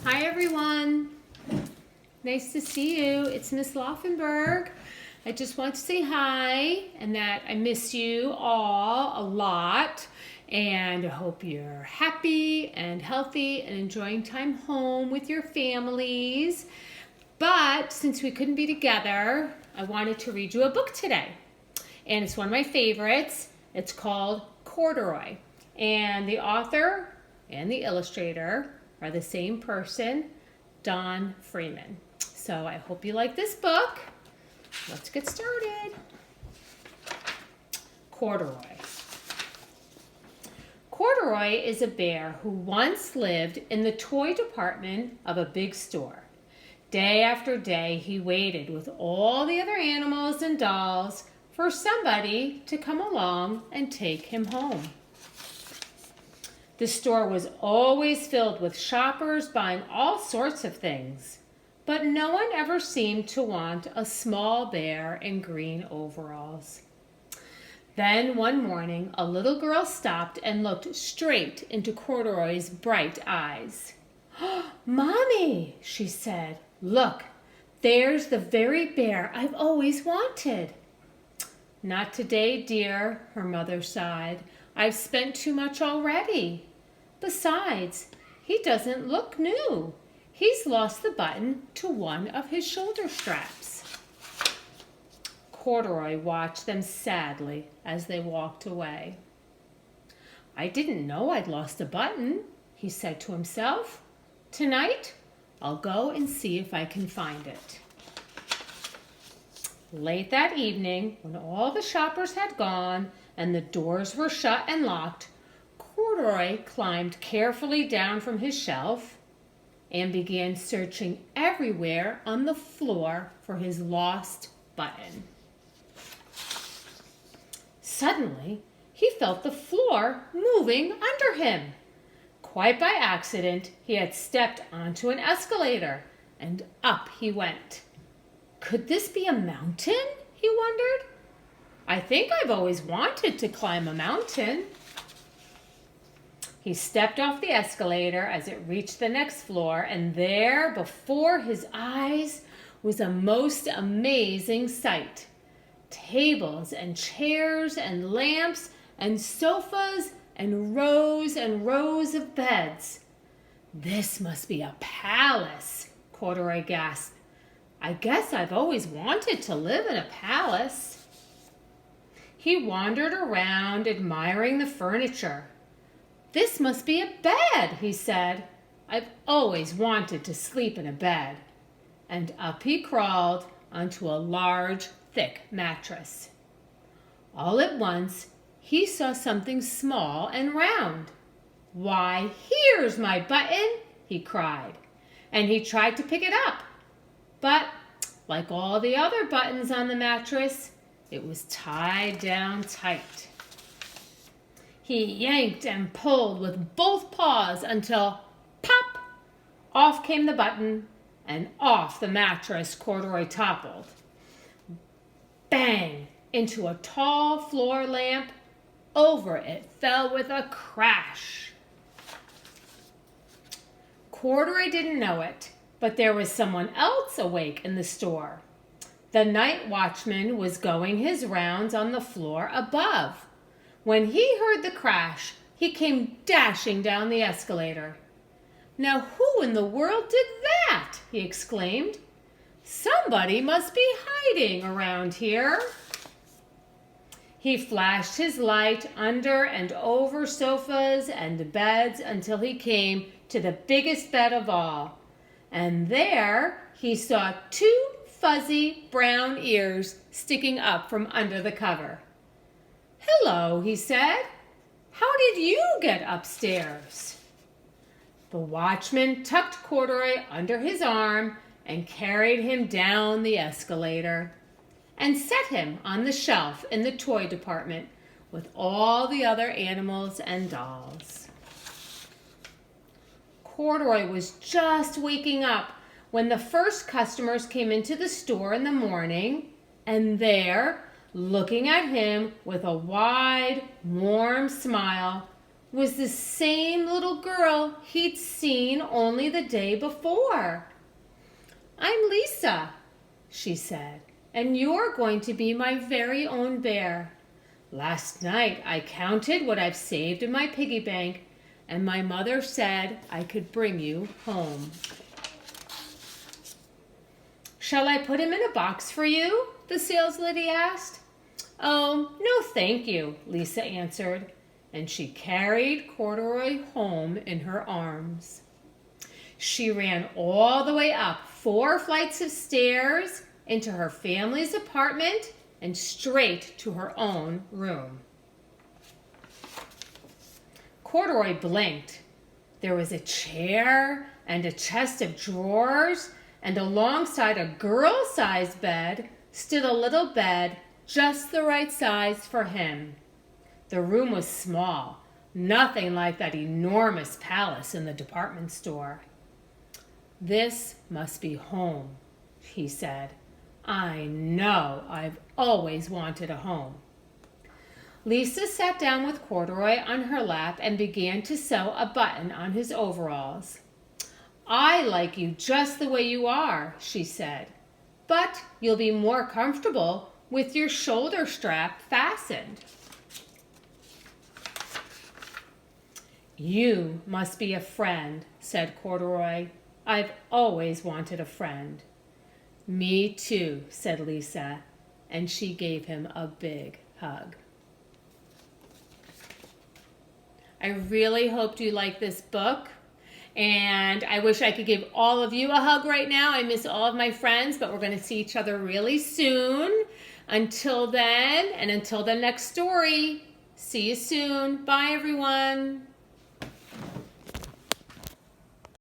Hi everyone, nice to see you. It's Miss Laufenberg. I just want to say hi and that I miss you all a lot, and I hope you're happy and healthy and enjoying time home with your families. But since we couldn't be together, I wanted to read you a book today, and it's one of my favorites. It's called Corduroy, and the author and the illustrator are the same person, Don Freeman. So I hope you like this book. Let's get started. Corduroy. Corduroy is a bear who once lived in the toy department of a big store. Day after day, he waited with all the other animals and dolls for somebody to come along and take him home. The store was always filled with shoppers buying all sorts of things, but no one ever seemed to want a small bear in green overalls. Then one morning, a little girl stopped and looked straight into Corduroy's bright eyes. "Mommy," she said, "look, there's the very bear I've always wanted." "Not today, dear," her mother sighed. "I've spent too much already. Besides, he doesn't look new. He's lost the button to one of his shoulder straps." Corduroy watched them sadly as they walked away. "I didn't know I'd lost a button," he said to himself. "Tonight, I'll go and see if I can find it." Late that evening, when all the shoppers had gone and the doors were shut and locked, Corduroy climbed carefully down from his shelf and began searching everywhere on the floor for his lost button. Suddenly, he felt the floor moving under him. Quite by accident, he had stepped onto an escalator, and up he went. Could this be a mountain? He wondered. I think I've always wanted to climb a mountain. He stepped off the escalator as it reached the next floor, and there, before his eyes, was a most amazing sight. Tables and chairs and lamps and sofas and rows of beds. "This must be a palace," Corduroy gasped. "I guess I've always wanted to live in a palace." He wandered around, admiring the furniture. "This must be a bed," he said. "I've always wanted to sleep in a bed." And up he crawled onto a large, thick mattress. All at once, he saw something small and round. "Why, here's my button," he cried, and he tried to pick it up. But, like all the other buttons on the mattress, it was tied down tight. He yanked and pulled with both paws until, pop, off came the button, and off the mattress Corduroy toppled. Bang! Into a tall floor lamp. Over it fell with a crash. Corduroy didn't know it, but there was someone else awake in the store. The night watchman was going his rounds on the floor above. When he heard the crash, he came dashing down the escalator. "Now who in the world did that?" he exclaimed. "Somebody must be hiding around here." He flashed his light under and over sofas and beds until he came to the biggest bed of all. And there he saw two fuzzy brown ears sticking up from under the cover. "Hello," he said. "How did you get upstairs?" The watchman tucked Corduroy under his arm and carried him down the escalator and set him on the shelf in the toy department with all the other animals and dolls. Corduroy was just waking up when the first customers came into the store in the morning, and there, looking at him with a wide, warm smile, was the same little girl he'd seen only the day before. "I'm Lisa," she said, "and you're going to be my very own bear. Last night I counted what I've saved in my piggy bank, and my mother said I could bring you home." "Shall I put him in a box for you?" the saleslady asked. "Oh, no thank you," Lisa answered, and she carried Corduroy home in her arms. She ran all the way up 4 flights of stairs into her family's apartment and straight to her own room. Corduroy blinked. There was a chair and a chest of drawers, and alongside a girl-sized bed stood a little bed just the right size for him. The room was small, nothing like that enormous palace in the department store. "This must be home," he said. "I know I've always wanted a home." Lisa sat down with Corduroy on her lap and began to sew a button on his overalls. "I like you just the way you are," she said, "but you'll be more comfortable with your shoulder strap fastened." "You must be a friend," said Corduroy. "I've always wanted a friend." "Me too," said Lisa, and she gave him a big hug. I really hoped you liked this book, and I wish I could give all of you a hug right now. I miss all of my friends, but we're going to see each other really soon. Until then, and until the next story, see you soon. Bye, everyone.